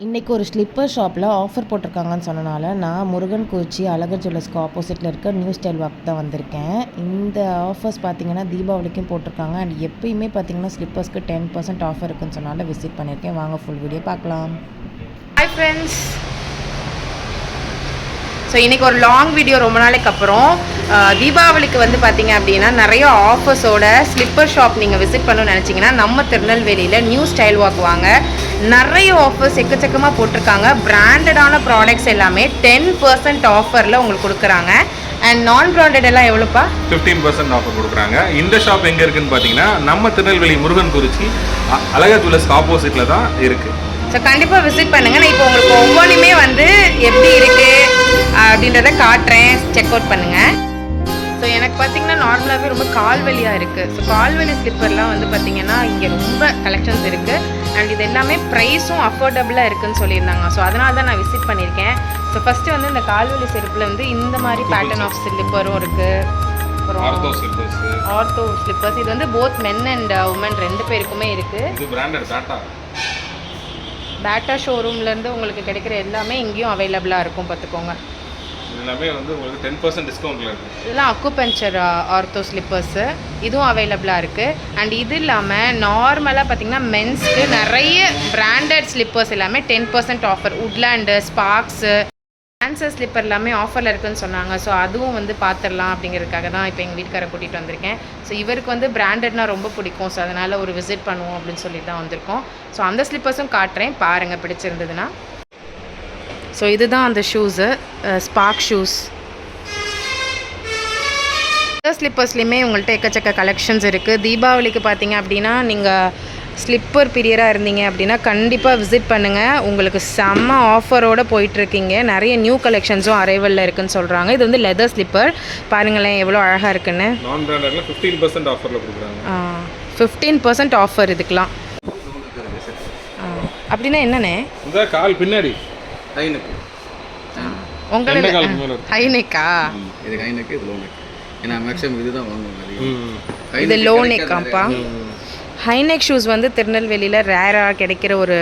இன்றைக்கி ஒரு ஸ்லிப்பர் ஷாப்பில் ஆஃபர் போட்டிருக்காங்கன்னு சொன்னனால நான் முருகன் குறிச்சி அழகர் ஜுவல்லர்ஸ்க்கு ஆப்போசிட்டில் இருக்க நியூ ஸ்டைல் வாக் தான் வந்திருக்கேன். இந்த ஆஃபர்ஸ் பார்த்திங்கன்னா தீபாவளிக்கும் போட்டிருக்காங்க. அண்ட் எப்பயுமே பார்த்திங்கன்னா ஸ்லிப்பர்ஸ்க்கு 10% ஆஃபர் இருக்குன்னு சொன்னால விசிட் பண்ணியிருக்கேன். வாங்க ஃபுல் வீடியோ பார்க்கலாம். ஹாய் ஃப்ரெண்ட்ஸ், ஸோ இன்றைக்கி ஒரு லாங் வீடியோ ரொம்ப நாளைக்கு அப்புறம் தீபாவளிக்கு வந்து பார்த்தீங்க அப்படின்னா நிறைய ஆஃபர்ஸோட ஸ்லிப்பர் ஷாப் நீங்கள் விசிட் பண்ணணும்னு நினச்சிங்கன்னா நம்ம திருநெல்வேலியில் நியூ ஸ்டைல் வாக் வாங்க. நிறைய ஆஃபர்ஸ் எக்கச்சக்கமாக போட்டிருக்காங்க. பிராண்டடான ப்ராடக்ட்ஸ் எல்லாமே 10% ஆஃபரில் உங்களுக்கு கொடுக்குறாங்க. அண்ட் நான் பிராண்டட் எல்லாம் எவ்வளோப்பா? 15% ஆஃபர் கொடுக்குறாங்க. இந்த ஷாப் எங்கே இருக்குன்னு பார்த்தீங்கன்னா நம்ம திருநெல்வேலி முருகன் குறிச்சி அழகர் ஜுவல்லர்ஸ் ஆப்போசிட்டில் தான் இருக்குது. ஸோ கண்டிப்பாக விசிட் பண்ணுங்கள். நான் இப்போ உங்களுக்கு ஒவ்வொன்றுமே வந்து எப்படி இருக்குது அப்படின்றத காட்டுறேன், செக் அவுட் பண்ணுங்கள். ஸோ எனக்கு பார்த்தீங்கன்னா நார்மலாகவே ரொம்ப கால்வலியாக இருக்குது. ஸோ கால்வலி ஸ்லிப்பர்லாம் வந்து பார்த்தீங்கன்னா இங்கே ரொம்ப கலெக்ஷன்ஸ் இருக்குது. அண்ட் இது எல்லாமே ப்ரைஸும் அஃபோர்டபுளாக இருக்குதுன்னு சொல்லியிருந்தாங்க. ஸோ அதனால தான் நான் விசிட் பண்ணியிருக்கேன். ஸோ ஃபஸ்ட்டு வந்து இந்த கால்வலி செருப்பில் வந்து இந்த மாதிரி பேட்டர்ன் ஆஃப் ஸ்லிப்பரும் இருக்குது. அப்புறம் ஆர்த்தோ ஸ்லிப்பர்ஸ், இது வந்து போத் மென் அண்ட் உமன் ரெண்டு பேருக்குமே இருக்குது. பேட்டா ஷோரூம்லேருந்து உங்களுக்கு கிடைக்கிற எல்லாமே இங்கேயும் அவைலபிளாக இருக்கும், பார்த்துக்கோங்க. எல்லாமே வந்து உங்களுக்கு 10% டிஸ்கவுண்ட்ல இருக்கு. இதெல்லாம் அக்குபஞ்சர் ஆர்த்தோ ஸ்லிப்பர்ஸு, இதுவும் அவைலபிளாக இருக்குது. அண்ட் இது இல்லாமல் நார்மலாக பார்த்திங்கன்னா மென்ஸ்க்கு நிறைய பிராண்டட் ஸ்லிப்பர்ஸ் எல்லாமே 10% ஆஃபர். உட்லேண்டு, ஸ்பார்க்ஸு, டான்சர் ஸ்லிப்பர் எல்லாமே ஆஃபரில் இருக்குதுன்னு சொன்னாங்க. ஸோ அதுவும் வந்து பார்த்துடலாம் அப்படிங்கிறதுக்காக தான் இப்போ எங்கள் வீட்டுக்காரை கூட்டிகிட்டு வந்திருக்கேன். ஸோ இவருக்கு வந்து பிராண்டட்னா ரொம்ப பிடிக்கும். ஸோ அதனால் ஒரு விசிட் பண்ணுவோம் அப்படின்னு சொல்லி தான் வந்திருக்கோம். ஸோ அந்த ஸ்லிப்பர்ஸும் காட்டுறேன், பாருங்கள் பிடிச்சிருந்ததுன்னா. ஸோ இதுதான் அந்த ஷூஸு, ஸ்பார்க் ஷூஸ். ஸ்லிப்பர்ஸ்லேயுமே உங்கள்கிட்ட எக்கச்சக்க கலெக்ஷன்ஸ் இருக்குது. தீபாவளிக்கு பார்த்தீங்க அப்படின்னா நீங்கள் ஸ்லிப்பர் பீரியராக இருந்தீங்க அப்படின்னா கண்டிப்பாக விசிட் பண்ணுங்கள். உங்களுக்கு செம்ம ஆஃபரோடு போயிட்டுருக்கீங்க. நிறைய நியூ கலெக்ஷன்ஸும் அரைவலில் இருக்குதுன்னு சொல்கிறாங்க. இது வந்து லெதர் ஸ்லிப்பர், பாருங்களேன் எவ்வளோ அழகாக இருக்குன்னு. நான் பிராண்டட்ல 15% ஆஃபரில் கொடுக்குறாங்க. 15% ஆஃபர் இதுக்கெலாம். அப்படின்னா என்னண்ணே? இந்த கால் பின்னாடி உங்களுக்கு ஹைநெக்கா? இது ஹைநெக், இது லோநெக். ஏன்னா மேக்ஸிமம் இதுதான் வாங்குவோம். இது லோநெக்காப்பா. ஹைநெக் ஷூஸ் வந்து திருநெல்வேலியில் ரேராக கிடைக்கிற ஒரு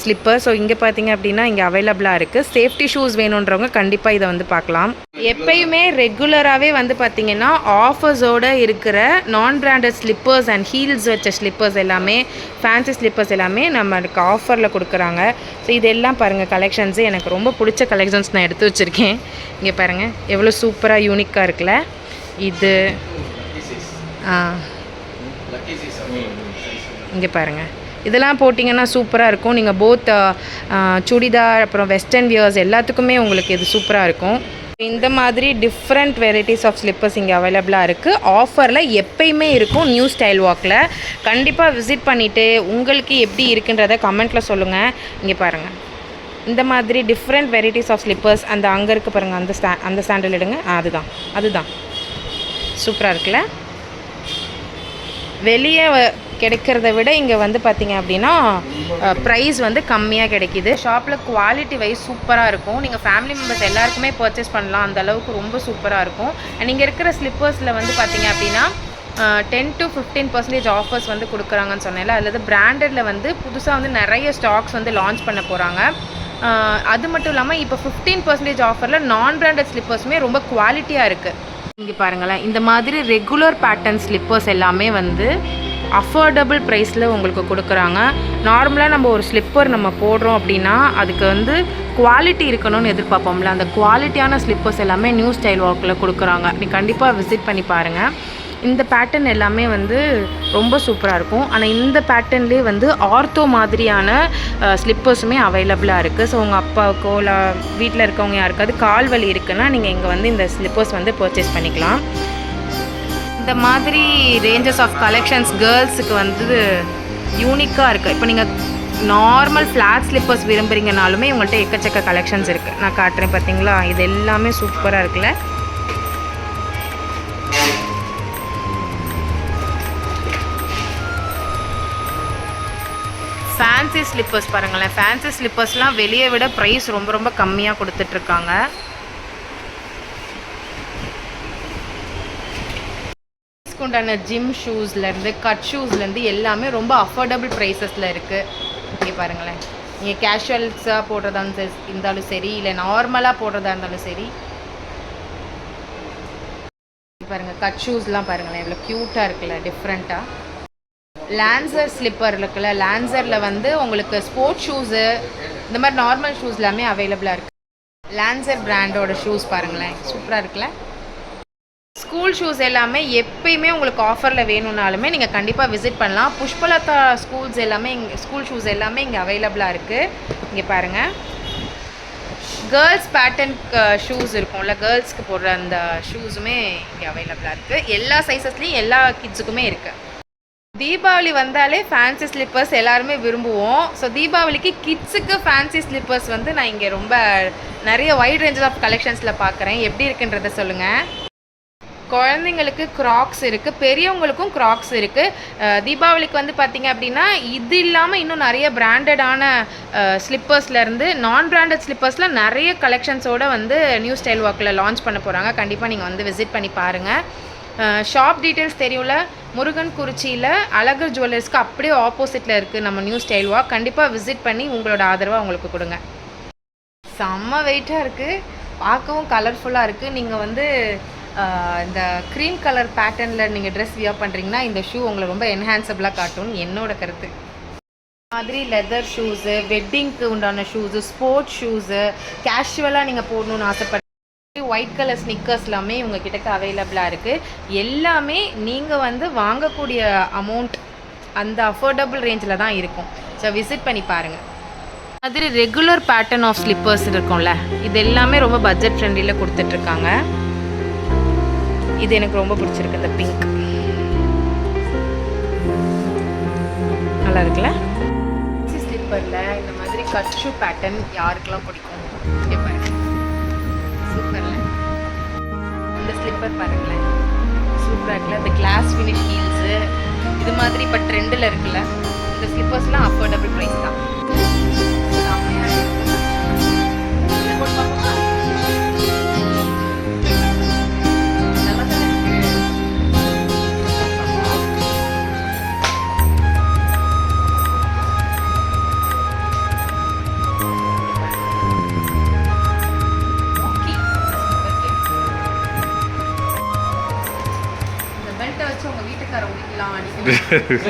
ஸ்லிப்பர். ஸோ இங்கே பார்த்தீங்க அப்படின்னா இங்கே அவைலபிளாக இருக்குது. சேஃப்டி ஷூஸ் வேணுன்றவங்க கண்டிப்பாக இதை வந்து பார்க்கலாம். எப்பயுமே ரெகுலராகவே வந்து பார்த்திங்கன்னா ஆஃபர்ஸோடு இருக்கிற நான் பிராண்டட் ஸ்லிப்பர்ஸ் அண்ட் ஹீல்ஸ் வச்ச ஸ்லிப்பர்ஸ் எல்லாமே, ஃபேன்சி ஸ்லிப்பர்ஸ் எல்லாமே நம்மளுக்கு ஆஃபரில் கொடுக்குறாங்க. ஸோ இதெல்லாம் பாருங்கள் கலெக்ஷன்ஸு. எனக்கு ரொம்ப பிடிச்ச கலெக்ஷன்ஸ் நான் எடுத்து வச்சுருக்கேன். இங்கே பாருங்கள் எவ்வளோ சூப்பராக யூனிக்காக இருக்குல்ல இது. இங்கே பாருங்கள், இதெல்லாம் போட்டிங்கன்னா சூப்பராக இருக்கும். நீங்கள் போத் சுடிதார் அப்புறம் வெஸ்டர்ன் வியர்ஸ் எல்லாத்துக்குமே உங்களுக்கு இது சூப்பராக இருக்கும். இந்த மாதிரி டிஃப்ரெண்ட் வெரைட்டிஸ் ஆஃப் ஸ்லிப்பர்ஸ் இங்கே அவைலபிளாக இருக்குது. ஆஃபரில் எப்பயுமே இருக்கும் நியூ ஸ்டைல் வாக்கில். கண்டிப்பாக விசிட் பண்ணிவிட்டு உங்களுக்கு எப்படி இருக்குன்றதை கமெண்ட்டில் சொல்லுங்கள். இங்கே பாருங்கள் இந்த மாதிரி டிஃப்ரெண்ட் வெரைட்டிஸ் ஆஃப் ஸ்லிப்பர்ஸ். அந்த அங்கே இருக்குது பாருங்கள், அந்த சாண்டல் எடுங்க. அதுதான் சூப்பராக இருக்குல்ல. வெளியே கிடைக்கிறத விட இங்கே வந்து பார்த்திங்க அப்படின்னா ப்ரைஸ் வந்து கம்மியாக கிடைக்கிது. ஷாப்பில் குவாலிட்டி வைஸ் சூப்பராக இருக்கும். நீங்கள் ஃபேமிலி மெம்பர்ஸ் எல்லாருக்குமே பர்ச்சேஸ் பண்ணலாம், அந்த அளவுக்கு ரொம்ப சூப்பராக இருக்கும். அண்ட் இங்கே இருக்கிற ஸ்லிப்பர்ஸில் வந்து பார்த்திங்க அப்படின்னா 10 to 15% ஆஃபர்ஸ் வந்து கொடுக்குறாங்கன்னு சொன்னேன்ல. அதில் பிராண்டடில் வந்து புதுசாக வந்து நிறைய ஸ்டாக்ஸ் வந்து லான்ச் பண்ண போகிறாங்க. அது மட்டும் இல்லாமல் இப்போ 15% ஆஃபரில் நான் பிராண்டட் ஸ்லிப்பர்ஸுமே ரொம்ப குவாலிட்டியாக இருக்குது. இங்கே பாருங்களேன், இந்த மாதிரி ரெகுலர் பேட்டர்ன் ஸ்லிப்பர்ஸ் எல்லாமே வந்து அஃபோர்டபுள் ப்ரைஸில் உங்களுக்கு கொடுக்குறாங்க. நார்மலாக நம்ம ஒரு ஸ்லிப்பர் நம்ம போடுறோம் அப்படின்னா அதுக்கு வந்து குவாலிட்டி இருக்கணும்னு எதிர்பார்ப்போம்ல, அந்த குவாலிட்டியான ஸ்லிப்பர்ஸ் எல்லாமே நியூ ஸ்டைல் வாக்கில் கொடுக்குறாங்க. நீ கண்டிப்பாக விசிட் பண்ணி பாருங்கள். இந்த பேட்டர்ன் எல்லாமே வந்து ரொம்ப சூப்பராக இருக்கும். ஆனால் இந்த பேட்டர்ன்லேயே வந்து ஆர்த்தோ மாதிரியான ஸ்லிப்பர்ஸுமே அவைலபிளாக இருக்குது. ஸோ உங்கள் அப்பாவுக்கோ இல்லை வீட்டில் இருக்கவங்க யாருக்காவது கால் வலி இருக்குன்னா நீங்கள் இங்கே வந்து இந்த ஸ்லிப்பர்ஸ் வந்து பர்ச்சேஸ் பண்ணிக்கலாம். இந்த மாதிரி ரேஞ்சஸ் ஆஃப் கலெக்ஷன்ஸ் கேர்ள்ஸுக்கு வந்து யூனிக்காக இருக்குது. இப்போ நீங்கள் நார்மல் ஃப்ளாட் ஸ்லிப்பர்ஸ் விரும்புகிறீங்கனாலுமே உங்கள்கிட்ட எக்கச்சக்க கலெக்ஷன்ஸ் இருக்குது. நான் காட்டுறேன் பார்த்தீங்களா, இது எல்லாமே சூப்பராக இருக்குல்ல. ஃபேன்சி ஸ்லிப்பர்ஸ் பாருங்களேன். ஃபேன்சி ஸ்லிப்பர்ஸ்லாம் வெளியே விட ப்ரைஸ் ரொம்ப ரொம்ப கம்மியாக கொடுத்துட்ருக்காங்க. உண்டான ஜிம் ஷூஸ்லேருந்து கட் ஷூஸ்லேருந்து எல்லாமே ரொம்ப அஃபோர்டபுள் ப்ரைஸஸில் இருக்குது. இங்கே பாருங்களேன், நீங்கள் கேஷுவல்ஸாக போடுறதா இருந்தாலும் சரி, இல்லை நார்மலாக போடுறதா இருந்தாலும் சரி. பாருங்கள் கட் ஷூஸ்லாம் பாருங்களேன் எவ்வளோ க்யூட்டாக இருக்குல்ல, டிஃப்ரெண்ட்டாக. லான்சர் ஸ்லிப்பர் இருக்குல்ல, லான்சரில் வந்து உங்களுக்கு ஸ்போர்ட்ஸ் ஷூஸு இந்த மாதிரி நார்மல் ஷூஸ் எல்லாமே அவைலபிளாக இருக்குது. லான்சர் பிராண்டோட ஷூஸ் பாருங்களேன், சூப்பராக இருக்குல்ல. ஸ்கூல் ஷூஸ் எல்லாமே எப்பயுமே உங்களுக்கு ஆஃபரில் வேணும்னாலுமே நீங்கள் கண்டிப்பாக விசிட் பண்ணலாம். புஷ்பலதா ஸ்கூல்ஸ் எல்லாமே இங்கே, ஸ்கூல் ஷூஸ் எல்லாமே இங்கே அவைலபிளாக இருக்குது. இங்கே பாருங்கள், கேர்ள்ஸ் பேட்டர்ன் ஷூஸ் இருக்கும்ல, கேர்ள்ஸ்க்கு போடுற அந்த ஷூஸுமே இங்கே அவைலபிளாக இருக்குது. எல்லா சைஸஸ்லேயும் எல்லா கிட்ஸுக்குமே இருக்குது. தீபாவளி வந்தாலே ஃபேன்சி ஸ்லிப்பர்ஸ் எல்லாருமே விரும்புவோம். ஸோ தீபாவளிக்கு கிட்ஸுக்கு ஃபேன்சி ஸ்லிப்பர்ஸ் வந்து நான் இங்கே ரொம்ப நிறைய வைட் ரேஞ்ச் ஆஃப் கலெக்ஷன்ஸில் பார்க்குறேன். எப்படி இருக்குன்றதை சொல்லுங்கள். குழந்தைங்களுக்கு க்ராக்ஸ் இருக்குது, பெரியவங்களுக்கும் க்ராக்ஸ் இருக்குது. தீபாவளிக்கு வந்து பார்த்திங்க அப்படின்னா இது இல்லாமல் இன்னும் நிறைய பிராண்டடான ஸ்லிப்பர்ஸ்லேருந்து நான் பிராண்டட் ஸ்லிப்பர்ஸில் நிறைய கலெக்ஷன்ஸோடு வந்து நியூ ஸ்டைல் வாக்கில் லான்ச் பண்ண போகிறாங்க. கண்டிப்பாக நீங்கள் வந்து விசிட் பண்ணி பாருங்கள். ஷாப் டீட்டெயில்ஸ் தெரியும்ல, முருகன் குறிச்சியில் அழகர் ஜுவல்லர்ஸ்க்கு அப்படியே ஆப்போசிட்டில் இருக்குது நம்ம நியூ ஸ்டைல் வாக். கண்டிப்பாக விசிட் பண்ணி உங்களோட ஆதரவை அவங்களுக்கு கொடுங்க. செம்ம வெயிட்டாக இருக்குது, பார்க்கவும் கலர்ஃபுல்லாக இருக்குது. நீங்கள் வந்து இந்த க்ரீம் கலர் பேட்டர்னில் நீங்கள் ட்ரெஸ் வியர் பண்ணுறீங்கன்னா இந்த ஷூ உங்களை ரொம்ப என்ஹான்சபிளாக காட்டும்னு என்னோட கருத்து. மாதிரி லெதர் ஷூஸு, வெட்டிங்க்கு உண்டான ஷூஸு, ஸ்போர்ட்ஸ் ஷூஸு, கேஷுவலாக நீங்கள் போடணுன்னு ஆசைப்பட்றீங்க, ஒயிட் கலர் ஸ்னிக்கர்ஸ் எல்லாமே உங்ககிட்ட அவைலபிளாக இருக்குது. எல்லாமே நீங்கள் வந்து வாங்கக்கூடிய அமௌண்ட் அந்த அஃபோர்டபுள் ரேஞ்சில் தான் இருக்கும். ஸோ விசிட் பண்ணி பாருங்கள். மாதிரி ரெகுலர் பேட்டர்ன் ஆஃப் ஸ்லிப்பர்ஸ் இருக்கும்ல, இது எல்லாமே ரொம்ப பட்ஜெட் ஃப்ரெண்ட்லியில் கொடுத்துட்ருக்காங்க. இது எனக்கு ரொம்ப பிடிச்சிருக்கு, இந்த பிங்க் நல்லா இருக்குல்ல. ஸ்லிப்பரில் இந்த மாதிரி கட் ஷூ பேட்டர்ன் யாருக்கெல்லாம் பிடிக்கும் பாருங்க, சூப்பரில். இந்த ஸ்லிப்பர் பாருங்களேன், சூப்பராக இருக்குல்ல. இந்த கிளாஸ் ஃபினிஷ் ஹீல்ஸு இது மாதிரி இப்போ ட்ரெண்டில் இருக்குல்ல, இந்த ஸ்லிப்பர்ஸ்லாம் அஃபோர்டபுள் ப்ரைஸ் தான்.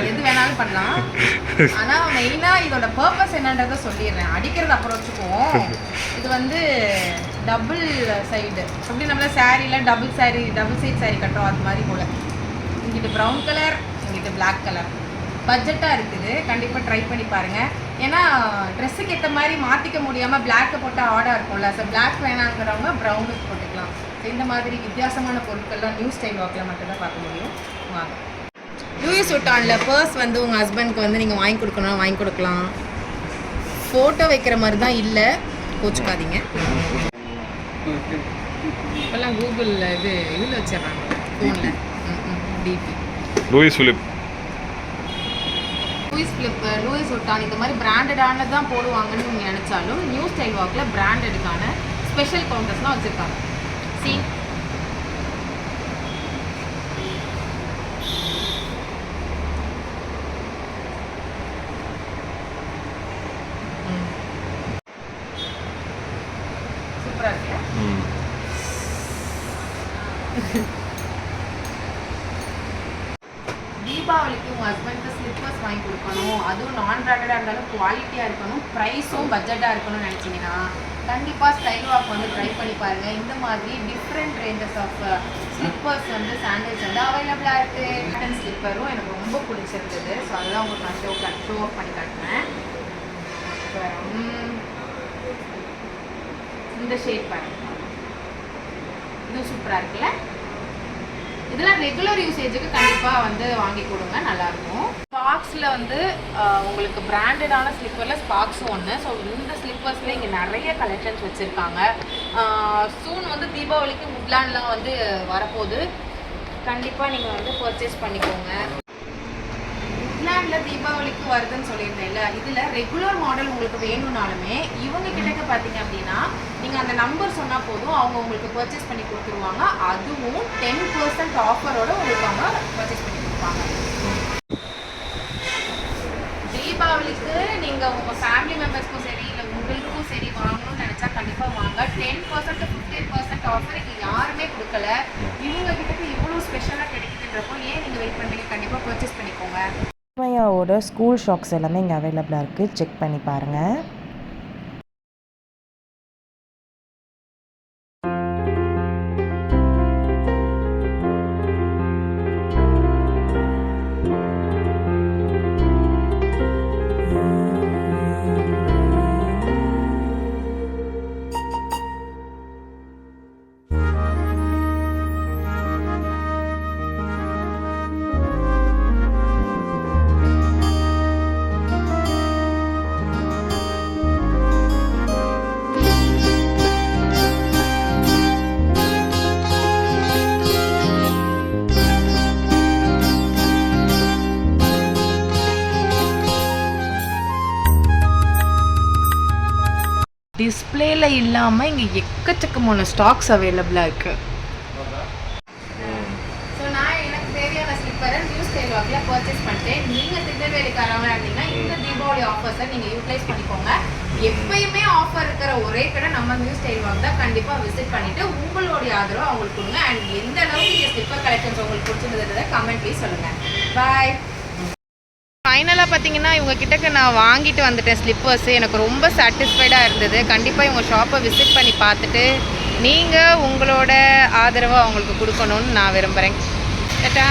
எது வேணாலும் பண்ணலாம், ஆனால் மெயினாக இதோட பர்பஸ் என்னன்றதை சொல்லிடுறேன். அடிக்கிறது அப்புறம் வச்சுக்குவோம். இது வந்து டபுள் சைடு, அப்படி நம்மள சாரியில் டபுள் சைட் சாரி கட்டுறோம் அது மாதிரி போல். இங்கிட்டு ப்ரௌன் கலர், இங்கிட்டு பிளாக் கலர். பட்ஜெட்டாக இருக்குது, கண்டிப்பாக ட்ரை பண்ணி பாருங்கள். ஏன்னா ட்ரெஸ்ஸுக்கு ஏற்ற மாதிரி மாற்றிக்க முடியாமல் பிளாக்கை போட்டால் ஆடாக இருக்கும்ல. ஸோ பிளாக் வேணாங்கிறவங்க ப்ரௌனுக்கு போட்டுக்கலாம். ஸோ இந்த மாதிரி வித்தியாசமான பொருட்கள்லாம் நியூ ஸ்டைல் வாக்கில் மட்டும்தான் பார்க்க முடியும். வாங்க. லூயிஸ் வுட்டானில் பர்ஸ் வந்து உங்கள் ஹஸ்பண்ட்க்கு வந்து நீங்கள் வாங்கி கொடுக்கணும், வாங்கி கொடுக்கலாம். ஃபோட்டோ வைக்கிற மாதிரி தான், இல்லை கோச்சுக்காதீங்க. இப்போல்லாம் கூகுளில் இதில் வச்சிடறாங்க ஃபோனில் டிபி. லூயிஸ் ஃபிலிப், லூயிஸ் வுட்டான் இந்த மாதிரி பிராண்டடானது தான் போடுவாங்கன்னு நீங்கள் நினச்சாலும் நியூ ஸ்டைல் வாக்கில் பிராண்டடுக்கான ஸ்பெஷல் கவுண்டர்ஸ்லாம் வச்சுருக்காங்க. சி சூப்பராக இருக்குல்ல. தீபாவளிக்கு உங்கள் ஹஸ்பண்ட்க்கு ஸ்லிப்பர்ஸ் வாங்கி கொடுக்கணும், அதுவும் நான் பிராண்டடாக இருந்தாலும் குவாலிட்டியாக இருக்கணும், ப்ரைஸும் பட்ஜெட்டாக இருக்கணும்னு நினச்சிங்கன்னா கண்டிப்பாக ஸ்டைல் வாக் வந்து ட்ரை பண்ணி பாருங்கள். இந்த மாதிரி டிஃப்ரெண்ட் ரேஞ்சஸ் ஆஃப் ஸ்லிப்பர்ஸ் வந்து சாண்டல்ஸ் வந்து அவைலபிளாக இருக்குது. பேட்டர்ன் ஸ்லிப்பரும் எனக்கு ரொம்ப பிடிச்சிருந்தது. ஸோ அதெல்லாம் உங்களுக்கு நான் ஷோ ஆஃப் பண்ணி காட்டுறேன். இந்த ஷேட் பாருங்க, இது சூப்பராக இருக்குல்ல. இதெல்லாம் ரெகுலர் யூசேஜுக்கு கண்டிப்பாக வந்து வாங்கி கொடுங்க, நல்லாயிருக்கும். ஸ்பார்க்ஸில் வந்து உங்களுக்கு பிராண்டடான ஸ்லிப்பரில் ஸ்பார்க்ஸும் ஒன்று. ஸோ இந்த ஸ்லிப்பர்ஸில் இங்கே நிறைய கலெக்ஷன்ஸ் வச்சுருக்காங்க. சூன் வந்து தீபாவளிக்கு வுட்லாண்ட்லாம் வந்து வரப்போகுது. கண்டிப்பாக நீங்கள் வந்து பர்ச்சேஸ் பண்ணிக்கோங்க. வுட்லாண்டில் தீபாவளிக்கு வருதுன்னு சொல்லியிருந்தேன்ல, இதில் ரெகுலர் மாடல் உங்களுக்கு வேணும்னாலுமே இவங்க கிட்டக்க பார்த்தீங்க அப்படின்னா நீங்கள் அந்த நம்பர் சொன்னால் போதும், அவங்க உங்களுக்கு பர்ச்சேஸ் பண்ணி கொடுத்துருவாங்க. அதுவும் 10% ஆஃபரோடு உங்களுக்கு அவங்க பர்ச்சேஸ் பண்ணி கொடுப்பாங்க. தீபாவளிக்கு நீங்கள் நீங்கள் உங்கள் ஃபேமிலி மெம்பர்ஸ்க்கும் சரி இல்லை உங்களுக்கும் சரி வாங்கணும்னு நினச்சா கண்டிப்பாக வாங்க. 10% to 15% ஆஃபர் இங்கே யாருமே கொடுக்கல. இவங்க கிட்ட இவ்வளோ ஸ்பெஷலாக கிடைக்குதுன்றப்போ ஏன் நீங்கள் வெயிட் பண்ணுறீங்க? கண்டிப்பாக பர்ச்சேஸ் பண்ணிக்கோங்க. விஸ்மயாவோட ஸ்கூல் ஷாக்ஸ் எல்லாமே இங்கே அவைலபிளாக இருக்குது, செக் பண்ணி பாருங்கள். டிஸ்பிளேல இல்லாமல் இங்கே எக்கச்சக்கமான ஸ்டாக்ஸ் அவைலபிளாக இருக்குது. ஸோ நான் எனக்கு தேவையான ஸ்லிப்பரை நியூ ஸ்டைல் வாக்கில் பர்ச்சேஸ் பண்ணிட்டேன். நீங்கள் திருநெல்வேலிக்காரங்க இருந்தீங்கன்னா இந்த தீபாவளி ஆஃபர்ஸை நீங்கள் யூட்டிலைஸ் பண்ணிக்கோங்க. எப்பயுமே ஆஃபர் இருக்கிற ஒரே கடை நம்ம நியூ ஸ்டைல் வாக் தான். கண்டிப்பாக விசிட் பண்ணிவிட்டு உங்களுடைய ஆதரவு அவங்களுக்கு கொடுங்க. அண்ட் எந்த அளவுக்கு இந்த ஸ்லிப்பர் கலெக்ஷன்ஸ் உங்களுக்கு பிடிச்சிருந்ததை கமெண்ட்லேயே சொல்லுங்கள். பாய். ஃபைனலாக பார்த்தீங்கன்னா இவங்க கிட்டக்க நான் வாங்கிட்டு வந்துட்டேன் ஸ்லிப்பர்ஸு. எனக்கு ரொம்ப சாட்டிஸ்ஃபைடாக இருந்தது. கண்டிப்பாக இவங்க ஷாப்பை விசிட் பண்ணி பார்த்துட்டு நீங்கள் உங்களோட ஆதரவை அவங்களுக்கு கொடுக்கணுன்னு நான் விரும்புகிறேன். டாடா.